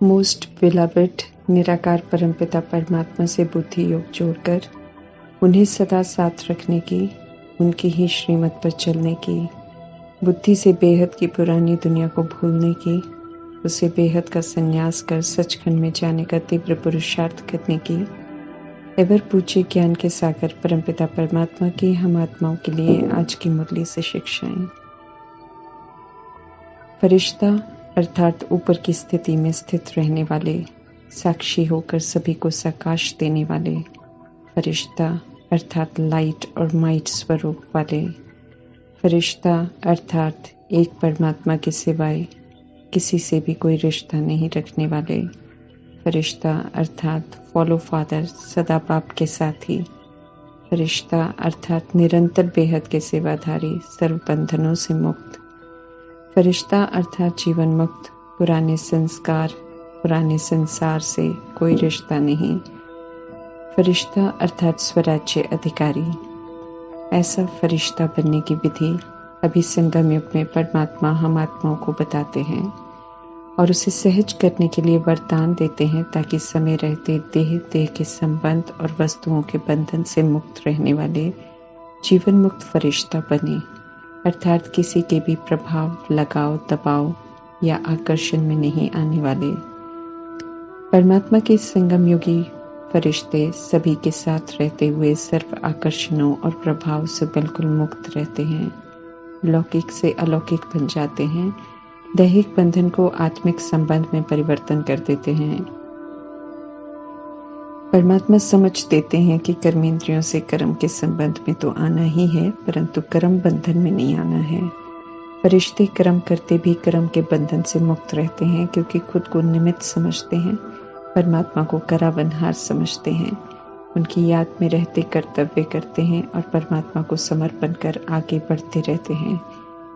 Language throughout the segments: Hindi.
मोस्ट बिलवड निराकार परमपिता परमात्मा से बुद्धि योग जोड़कर उन्हें सदा साथ रखने की, उनकी ही श्रीमत पर चलने की, बुद्धि से बेहद की पुरानी दुनिया को भूलने की, उसे बेहद का संन्यास कर सचखंड में जाने का तीव्र पुरुषार्थ करने की, एवर पूज्य ज्ञान के सागर परमपिता परमात्मा की हम आत्माओं के लिए आज की मुरली से शिक्षाएं। फरिश्ता अर्थात ऊपर की स्थिति में स्थित रहने वाले, साक्षी होकर सभी को सकाश देने वाले, फरिश्ता अर्थात लाइट और माइट स्वरूप वाले, फरिश्ता अर्थात एक परमात्मा के सिवाय किसी से भी कोई रिश्ता नहीं रखने वाले, फरिश्ता अर्थात फॉलो फादर सदा बाप के साथी, फरिश्ता अर्थात निरंतर बेहद के सेवाधारी सर्व बंधनों से मुक्त, फरिश्ता अर्थात जीवन मुक्त, पुराने संस्कार पुराने संसार से कोई रिश्ता नहीं, फरिश्ता अर्थात स्वराज्य अधिकारी। ऐसा फरिश्ता बनने की विधि अभी संगम युग में परमात्मा हम आत्माओं को बताते हैं और उसे सहज करने के लिए वरदान देते हैं ताकि समय रहते देह के संबंध और वस्तुओं के बंधन से मुक्त रहने वाले जीवन मुक्त फरिश्ता बने, अर्थात किसी के भी प्रभाव, लगाव, दबाव या आकर्षण में नहीं आने वाले। परमात्मा के संगम योगी फरिश्ते सभी के साथ रहते हुए सर्व आकर्षणों और प्रभाव से बिल्कुल मुक्त रहते हैं, लौकिक से अलौकिक बन जाते हैं, दैहिक बंधन को आत्मिक संबंध में परिवर्तन कर देते हैं। परमात्मा समझ देते हैं कि कर्मेंद्रियों से कर्म के संबंध में तो आना ही है, परंतु कर्म बंधन में नहीं आना है। फरिश्ते कर्म करते भी कर्म के बंधन से मुक्त रहते हैं क्योंकि खुद को निमित्त समझते हैं, परमात्मा को करावनहार समझते हैं, उनकी याद में रहते कर्तव्य करते हैं और परमात्मा को समर्पण कर आगे बढ़ते रहते हैं।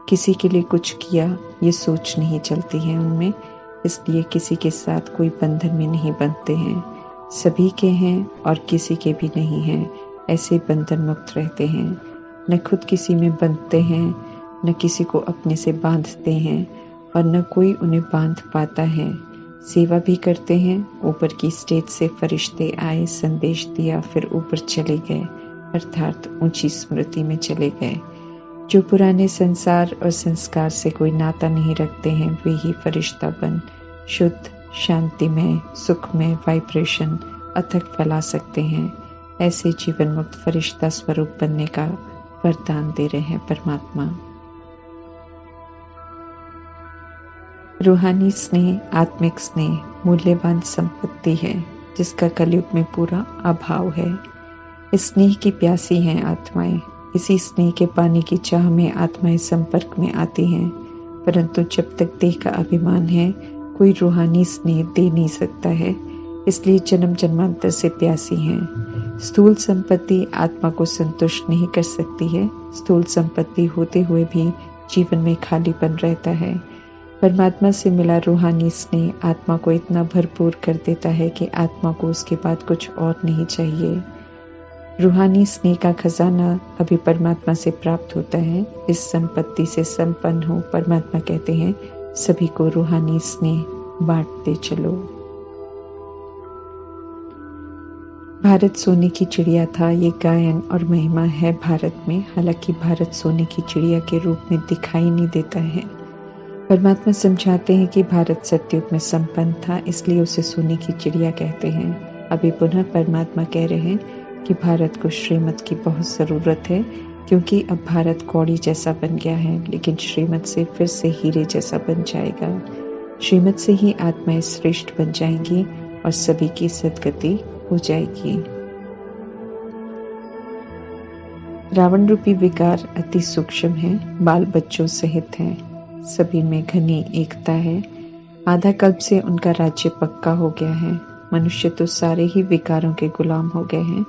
किसी के लिए कुछ किया ये सोच नहीं चलती है उनमें, इसलिए किसी के साथ कोई बंधन में नहीं बंधते हैं, सभी के हैं और किसी के भी नहीं हैं, ऐसे बंधन मुक्त रहते हैं। न खुद किसी में बंधते हैं, न किसी को अपने से बांधते हैं और न कोई उन्हें बांध पाता है। सेवा भी करते हैं। ऊपर की स्टेज से फरिश्ते आए, संदेश दिया, फिर ऊपर चले गए, अर्थात ऊंची स्मृति में चले गए। जो पुराने संसार और संस्कार से कोई नाता नहीं रखते हैं वे ही फरिश्ता बन शुद्ध, शांतिमय, सुखमय वाइब्रेशन अथक फैला सकते हैं। ऐसे जीवन मुक्त फरिश्ता स्वरूप बनने का वरदान दे रहे हैं परमात्मा। रूहानी स्नेह, आत्मिक स्नेह मूल्यवान संपत्ति है जिसका कलयुग में पूरा अभाव है। इस स्नेह की प्यासी हैं आत्माएं। इसी स्नेह के पानी की चाह में आत्माएं संपर्क में आती हैं, परंतु जब तक देह का अभिमान है कोई रूहानी स्नेह दे नहीं सकता है, इसलिए जन्म जन्मांतर से प्यासी हैं। स्थूल संपत्ति आत्मा को संतुष्ट नहीं कर सकती है। स्थूल संपत्ति होते हुए भी जीवन में खालीपन रहता है। परमात्मा से मिला रूहानी स्नेह आत्मा को इतना भरपूर कर देता है कि आत्मा को उसके बाद कुछ और नहीं चाहिए। रूहानी स्नेह का खजाना अभी परमात्मा से प्राप्त होता है। इस संपत्ति से संपन्न हो परमात्मा कहते हैं सभी को रूहानी स्नेह बांटते चलो। भारत सोने की चिड़िया था, ये गायन और महिमा है भारत में। हालांकि भारत सोने की चिड़िया के रूप में दिखाई नहीं देता है। परमात्मा समझाते हैं कि भारत सतयुग में संपन्न था, इसलिए उसे सोने की चिड़िया कहते हैं। अभी पुनः परमात्मा कह रहे हैं कि भारत को श्रीमत की बहुत जरूरत है, क्योंकि अब भारत कौड़ी जैसा बन गया है, लेकिन श्रीमत से फिर से हीरे जैसा बन जाएगा। श्रीमत से ही आत्माएं श्रेष्ठ बन जाएंगी और सभी की सद्गति हो जाएगी। रावण रूपी विकार अति सूक्ष्म है, बाल बच्चों सहित है, सभी में घनी एकता है। आधा कल्प से उनका राज्य पक्का हो गया है। मनुष्य तो सारे ही विकारों के गुलाम हो गए हैं।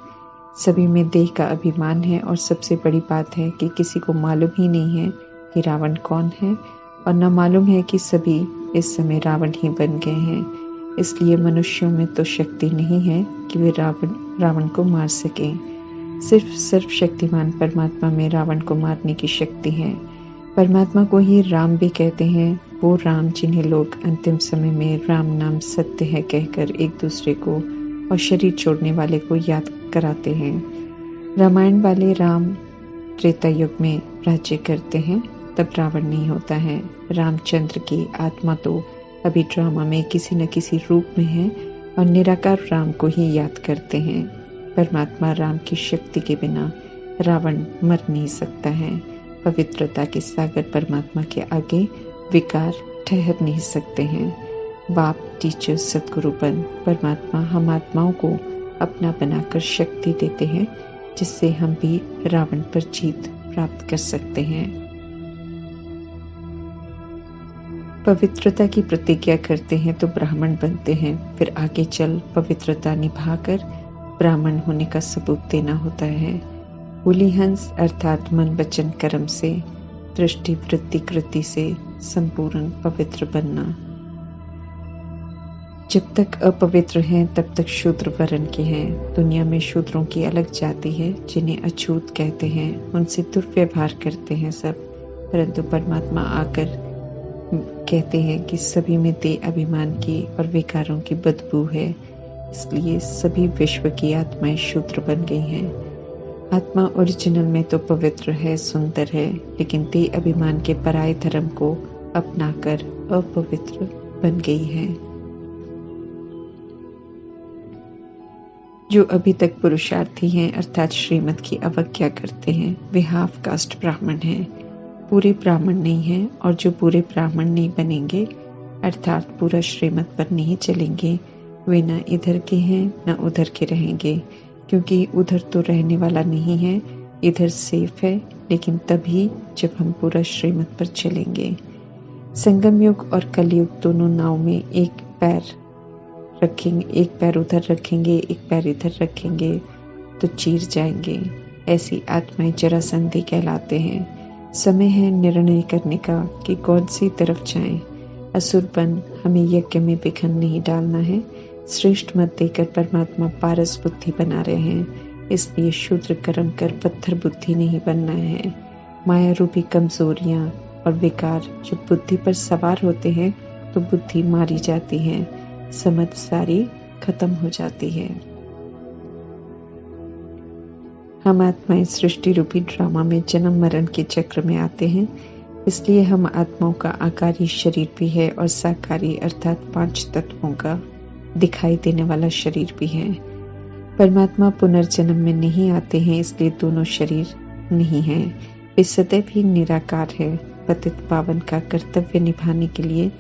सभी में देह का अभिमान है और सबसे बड़ी बात है कि किसी को मालूम ही नहीं है कि रावण कौन है और न मालूम है कि सभी इस समय रावण ही बन गए हैं। इसलिए मनुष्यों में तो शक्ति नहीं है कि वे रावण को मार सकें। सिर्फ सर्वशक्तिमान परमात्मा में रावण को मारने की शक्ति है। परमात्मा को ही राम भी कहते हैं, वो राम जिन्हें लोग अंतिम समय में राम नाम सत्य है कहकर एक दूसरे को और शरीर छोड़ने वाले को याद कराते हैं। रामायण वाले राम त्रेता युग में राज्य करते हैं, तब रावण नहीं होता है। रामचंद्र की आत्मा तो अभी ड्रामा में किसी न किसी रूप में है और निराकार राम को ही याद करते हैं। परमात्मा राम की शक्ति के बिना रावण मर नहीं सकता है। पवित्रता के सागर परमात्मा के आगे विकार ठहर नहीं सकते हैं। बाप, टीचर, सदगुरुपन परमात्मा हम आत्माओं को अपना बनाकर शक्ति देते हैं, जिससे हम भी रावण पर जीत प्राप्त कर सकते हैं। पवित्रता की प्रतिज्ञा करते हैं तो ब्राह्मण बनते हैं, फिर आगे चल पवित्रता निभाकर ब्राह्मण होने का सबूत देना होता है। हुलिहंस अर्थात मन, वचन, कर्म से, दृष्टि, वृत्ति, कृति से संपूर्ण पवित्र बनना। जब तक अपवित्र हैं तब तक शूद्र वर्ण के हैं। दुनिया में शूद्रों की अलग जाति है जिन्हें अछूत कहते हैं, उनसे दुर्व्यवहार करते हैं सब। परंतु परमात्मा आकर कहते हैं कि सभी में देह अभिमान की और विकारों की बदबू है, इसलिए सभी विश्व की आत्माएं शूद्र बन गई हैं। आत्मा ओरिजिनल में तो पवित्र है, सुंदर है, लेकिन देह अभिमान के पराये धर्म को अपनाकर अपवित्र बन गई है। जो अभी तक पुरुषार्थी हैं अर्थात श्रीमत की अवज्ञा करते हैं, वे हाफ कास्ट ब्राह्मण हैं, पूरे ब्राह्मण नहीं हैं। और जो पूरे ब्राह्मण नहीं बनेंगे अर्थात पूरा श्रीमत पर नहीं चलेंगे, वे न इधर के हैं न उधर के रहेंगे, क्योंकि उधर तो रहने वाला नहीं है, इधर सेफ है, लेकिन तभी जब हम पूरा श्रीमत पर चलेंगे। संगम युग और कलयुग दोनों नाव में एक पैर रखेंगे, एक पैर उधर रखेंगे, एक पैर इधर रखेंगे तो चीर जाएंगे। ऐसी आत्माएं जरासंधी कहलाते हैं। समय है निर्णय करने का कि कौन सी तरफ जाएं। असुरपन हमें यज्ञ में विघ्न नहीं डालना है। श्रेष्ठ मत देकर परमात्मा पारस बुद्धि बना रहे हैं, इसलिए शूद्र कर्म कर पत्थर बुद्धि नहीं बनना है। माया रूपी कमजोरियां और विकार जब बुद्धि पर सवार होते हैं तो बुद्धि मारी जाती है, समझ सारी खत्म हो जाती है। हम आत्माएं सृष्टि रूपी ड्रामा में जन्म मरण के चक्र में आते हैं, इसलिए हम आत्माओं का आकारी शरीर भी है और साकारी अर्थात 5 तत्वों का दिखाई देने वाला शरीर भी है। परमात्मा पुनर्जन्म में नहीं आते हैं, इसलिए दोनों शरीर नहीं है। वे सदैव ही निराकार है। पतित पावन का कर्तव्य निभाने के लिए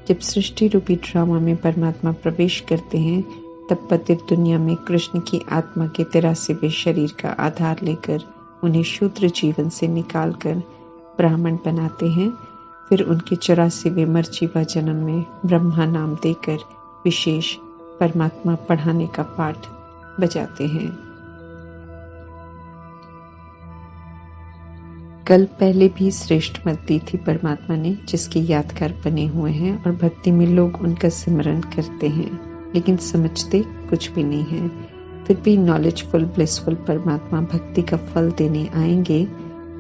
जब सृष्टि रूपी ड्रामा में परमात्मा प्रवेश करते हैं, तब पतित दुनिया में कृष्ण की आत्मा के 83वें शरीर का आधार लेकर उन्हें शूद्र जीवन से निकालकर ब्राह्मण बनाते हैं। फिर उनके 84वें मर्जीवा जन्म में ब्रह्मा नाम देकर विशेष परमात्मा पढ़ाने का पाठ बजाते हैं। कल पहले भी श्रेष्ठ मत दी थी परमात्मा ने, जिसके यादगार बने हुए हैं और भक्ति में लोग उनका स्मरण करते हैं, लेकिन समझते कुछ भी नहीं है। फिर भी नॉलेजफुल ब्लिसफुल परमात्मा भक्ति का फल देने आएंगे,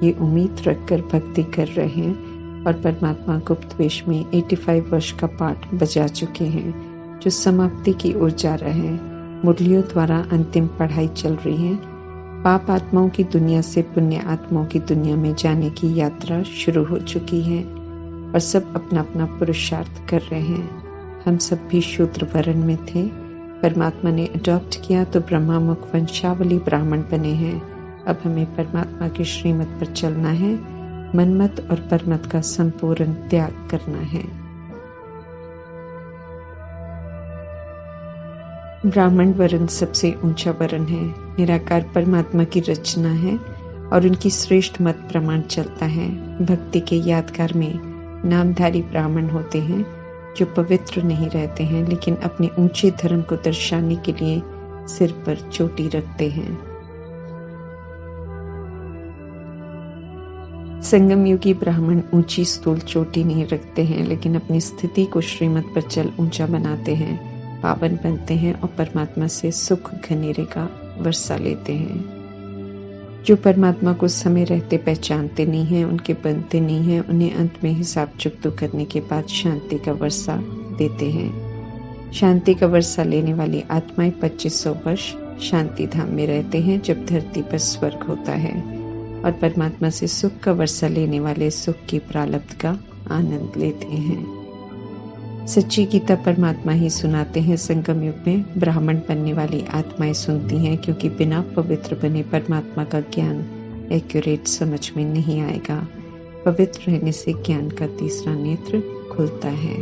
ये उम्मीद रखकर भक्ति कर रहे हैं। और परमात्मा गुप्त वेश में 85 वर्ष का पाठ बजा चुके हैं, जो समाप्ति की ओर जा रहे हैं। मुरलियों द्वारा अंतिम पढ़ाई चल रही है। पाप आत्माओं की दुनिया से पुण्य आत्माओं की दुनिया में जाने की यात्रा शुरू हो चुकी है और सब अपना अपना पुरुषार्थ कर रहे हैं। हम सब भी शूद्र वर्ण में थे, परमात्मा ने अडॉप्ट किया तो ब्रह्मा मुख वंशावली ब्राह्मण बने हैं। अब हमें परमात्मा की श्रीमत पर चलना है, मनमत और परमत का संपूर्ण त्याग करना है। ब्राह्मण वर्ण सबसे ऊंचा वर्ण है, निराकार परमात्मा की रचना है और उनकी श्रेष्ठ मत प्रमाण चलता है। भक्ति के यादगार में नामधारी ब्राह्मण होते हैं, जो पवित्र नहीं रहते हैं, लेकिन अपने ऊंचे धर्म को दर्शाने के लिए सिर पर चोटी रखते हैं। संगम युगी ब्राह्मण ऊंची स्थूल चोटी नहीं रखते हैं, लेकिन अपनी स्थिति को श्रीमत पर चल ऊंचा बनाते हैं, पावन बनते हैं और परमात्मा से सुख घनेरे का वर्षा लेते हैं। जो परमात्मा को समय रहते पहचानते नहीं हैं, उनके बनते नहीं हैं, उन्हें अंत में हिसाब चुकतो करने के बाद शांति का वर्षा देते हैं। शांति का वर्षा लेने वाली आत्माएं 2500 वर्ष शांति धाम में रहते हैं, जब धरती पर स्वर्ग होता है, और परमात्मा से सुख का वर्षा लेने वाले सुख की प्रारब्ध का आनंद लेते हैं। सच्ची गीता परमात्मा ही सुनाते हैं। संगम युग में ब्राह्मण बनने वाली आत्माएं सुनती हैं, क्योंकि बिना पवित्र बने परमात्मा का ज्ञान एक्यूरेट समझ में नहीं आएगा। पवित्र रहने से ज्ञान का तीसरा नेत्र खुलता है।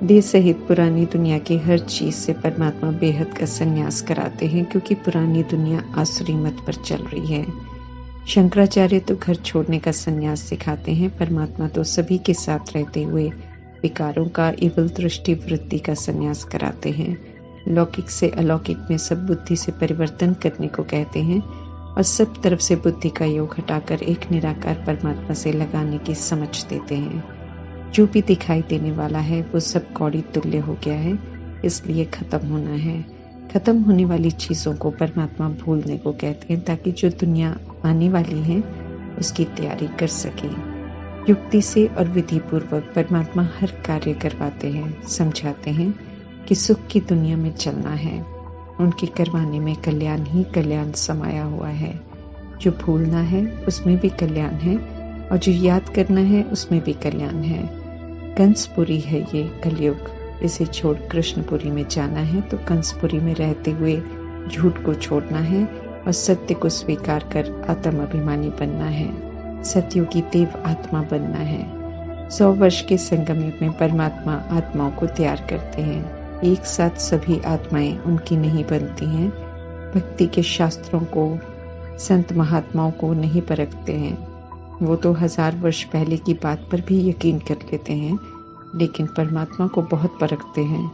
देह सहित पुरानी दुनिया की हर चीज से परमात्मा बेहद का संन्यास कराते हैं, क्योंकि पुरानी दुनिया आसुरी मत पर चल रही है। शंकराचार्य तो घर छोड़ने का संन्यास सिखाते हैं, परमात्मा तो सभी के साथ रहते हुए विकारों का इवल दृष्टि वृत्ति का संन्यास कराते हैं। लौकिक से अलौकिक में सब बुद्धि से परिवर्तन करने को कहते हैं, और सब तरफ से बुद्धि का योग हटाकर एक निराकार परमात्मा से लगाने की समझ देते हैं। जो भी दिखाई देने वाला है वो सब कौड़ी तुल्य हो गया है, इसलिए खत्म होना है। खत्म होने वाली चीजों को परमात्मा भूलने को कहते हैं, ताकि जो दुनिया आने वाली है उसकी तैयारी कर सके। युक्ति से और विधि पूर्वक परमात्मा हर कार्य करवाते हैं, समझाते हैं कि सुख की दुनिया में चलना है। उनके करवाने में कल्याण ही कल्याण समाया हुआ है। जो भूलना है उसमें भी कल्याण है, और जो याद करना है उसमें भी कल्याण है। कंसपुरी है ये कलयुग, इसे छोड़ कृष्णपुरी में जाना है तो कंसपुरी में रहते हुए झूठ को छोड़ना है और सत्य को स्वीकार कर आत्म अभिमानी बनना है। सतयुगी देव आत्मा बनना है। 100 वर्ष के संगम युग में परमात्मा आत्माओं को तैयार करते हैं। एक साथ सभी आत्माएं उनकी नहीं बनती हैं। भक्ति के शास्त्रों को, संत महात्माओं को नहीं परखते हैं। वो तो 1000 वर्ष पहले की बात पर भी यकीन कर लेते हैं, लेकिन परमात्मा को बहुत परखते हैं,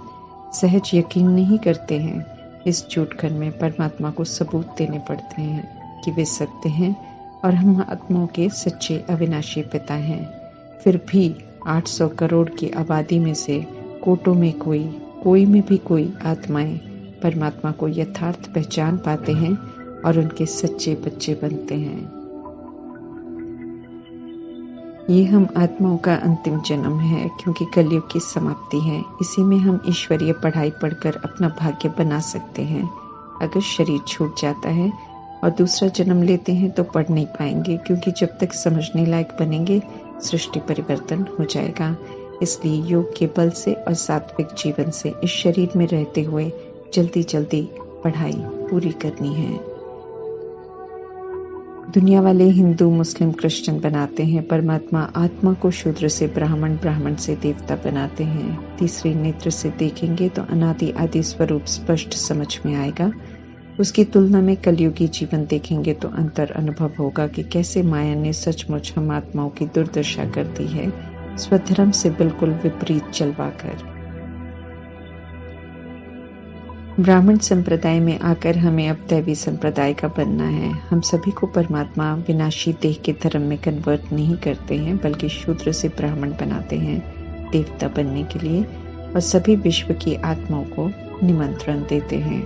सहज यकीन नहीं करते हैं। इस झूठखंड में परमात्मा को सबूत देने पड़ते हैं कि वे सत्य हैं और हम आत्माओं के सच्चे अविनाशी पिता हैं। फिर भी 800 करोड़ की आबादी में से कोटों में कोई में भी कोई आत्माएं परमात्मा को यथार्थ पहचान पाते हैं और उनके सच्चे बच्चे बनते हैं। ये हम आत्माओं का अंतिम जन्म है, क्योंकि कलयुग की समाप्ति है। इसी में हम ईश्वरीय पढ़ाई पढ़कर अपना भाग्य बना सकते हैं। अगर शरीर छूट जाता है और दूसरा जन्म लेते हैं तो पढ़ नहीं पाएंगे, क्योंकि जब तक समझने लायक बनेंगे सृष्टि परिवर्तन हो जाएगा। इसलिए योग के बल से और सात्विक जीवन से इस शरीर में रहते हुए जल्दी जल्दी पढ़ाई पूरी करनी है। दुनिया वाले हिंदू, मुस्लिम, क्रिश्चियन बनाते हैं। परमात्मा आत्मा को शूद्र से ब्राह्मण, ब्राह्मण से देवता बनाते हैं। तीसरे नेत्र से देखेंगे तो अनादि आदि स्वरूप स्पष्ट समझ में आएगा। उसकी तुलना में कलयुगी जीवन देखेंगे तो अंतर अनुभव होगा कि कैसे माया ने सचमुच हम आत्माओं की दुर्दशा कर दी है, स्वधर्म से बिल्कुल विपरीत चलवाकर। ब्राह्मण संप्रदाय में आकर हमें अब दैवी संप्रदाय का बनना है। हम सभी को परमात्मा विनाशी देह के धर्म में कन्वर्ट नहीं करते हैं, बल्कि शूद्र से ब्राह्मण बनाते हैं देवता बनने के लिए, और सभी विश्व की आत्माओं को निमंत्रण देते हैं।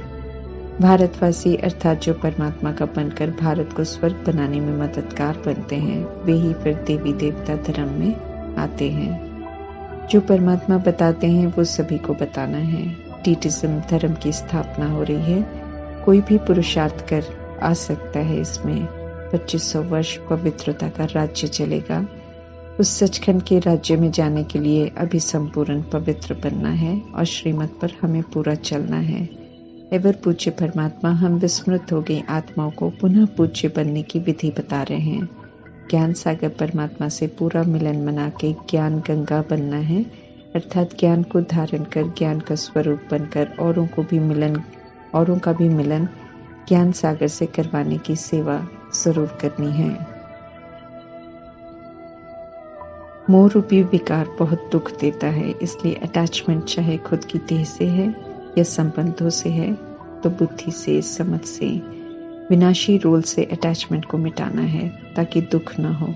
भारतवासी अर्थात जो परमात्मा का बनकर भारत को स्वर्ग बनाने में मददगार बनते हैं, वे ही फिर देवी देवता धर्म में आते हैं। जो परमात्मा बताते हैं वो सभी को बताना है। टीटिज्म धर्म की स्थापना हो रही है। कोई भी पुरुषार्थ कर आ सकता है। इसमें 2500 वर्ष पवित्रता का राज्य चलेगा। उस सचखंड के राज्य में जाने के लिए अभी संपूर्ण पवित्र बनना है और श्रीमत पर हमें पूरा चलना है। एवर पूज्य परमात्मा हम विस्मृत हो गई आत्माओं को पुनः पूज्य बनने की विधि बता रहे हैं। ज्ञान सागर परमात्मा से पूरा मिलन मना के ज्ञान गंगा बनना है, अर्थात ज्ञान को धारण कर ज्ञान का स्वरूप बनकर औरों का भी मिलन ज्ञान सागर से करवाने की सेवा जरूर करनी है। मोह रूपी विकार बहुत दुख देता है, इसलिए अटैचमेंट चाहे खुद की देह से है या संबंधों से है तो बुद्धि से, समझ से, विनाशी रोल से अटैचमेंट को मिटाना है ताकि दुख न हो।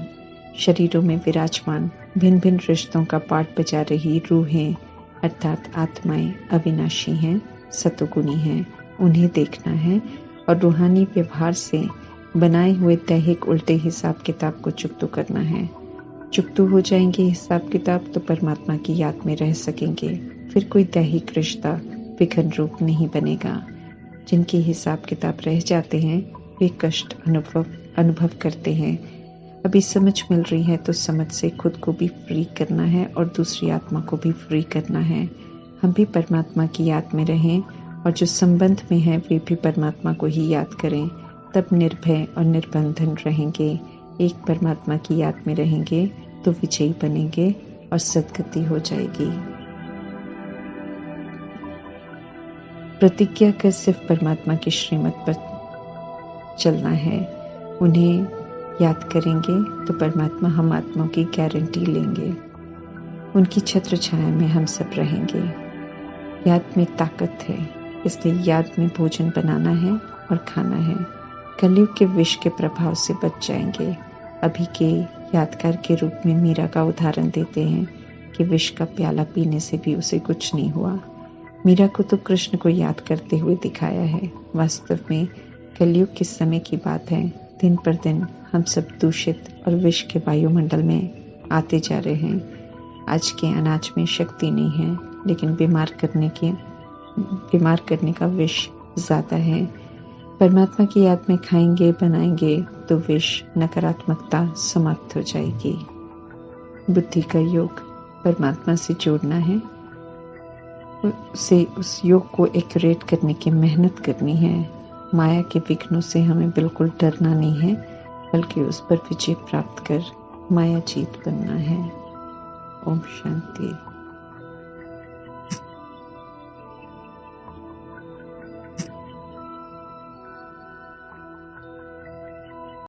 शरीरों में विराजमान भिन्न भिन्न रिश्तों का पाठ बजा रही रूहें अर्थात आत्माएं अविनाशी हैं, सतोगुणी हैं, उन्हें देखना है और रूहानी व्यवहार से बनाए हुए दैहिक उल्टे हिसाब किताब को चुकतो करना है। चुकतो हो जाएंगे हिसाब किताब तो परमात्मा की याद में रह सकेंगे। फिर कोई दैहिक रिश्ता विघन रूप नहीं बनेगा। जिनके हिसाब किताब रह जाते हैं वे कष्ट अनुभव करते हैं। अभी समझ मिल रही है तो समझ से खुद को भी फ्री करना है और दूसरी आत्मा को भी फ्री करना है। हम भी परमात्मा की याद में रहें और जो संबंध में है वे भी परमात्मा को ही याद करें। तब निर्भय और निर्बंधन रहेंगे। एक परमात्मा की याद में रहेंगे तो विजयी बनेंगे और सद्गति हो जाएगी। प्रतिज्ञा कर सिर्फ परमात्मा की श्रीमत पर चलना है। उन्हें याद करेंगे तो परमात्मा हम आत्माओं की गारंटी लेंगे। उनकी छत्र छाया में हम सब रहेंगे। याद में ताकत है, इसलिए याद में भोजन बनाना है और खाना है। कलयुग के विष के प्रभाव से बच जाएंगे। अभी के यादगार के रूप में मीरा का उदाहरण देते हैं कि विष का प्याला पीने से भी उसे कुछ नहीं हुआ। मीरा को तो कृष्ण को याद करते हुए दिखाया है। वास्तव में कलयुग के समय की बात है। दिन पर दिन हम सब दूषित और विष के वायुमंडल में आते जा रहे हैं। आज के अनाज में शक्ति नहीं है, लेकिन बीमार करने का विष ज्यादा है। परमात्मा की याद में खाएंगे बनाएंगे तो विष नकारात्मकता समाप्त हो जाएगी। बुद्धि का योग परमात्मा से जोड़ना है। उसे उस योग को एक्यूरेट करने की मेहनत करनी है। माया के विघ्नों से हमें बिल्कुल डरना नहीं है, बल्कि उस पर विजय प्राप्त कर माया जीत बनना है। ओम शांति।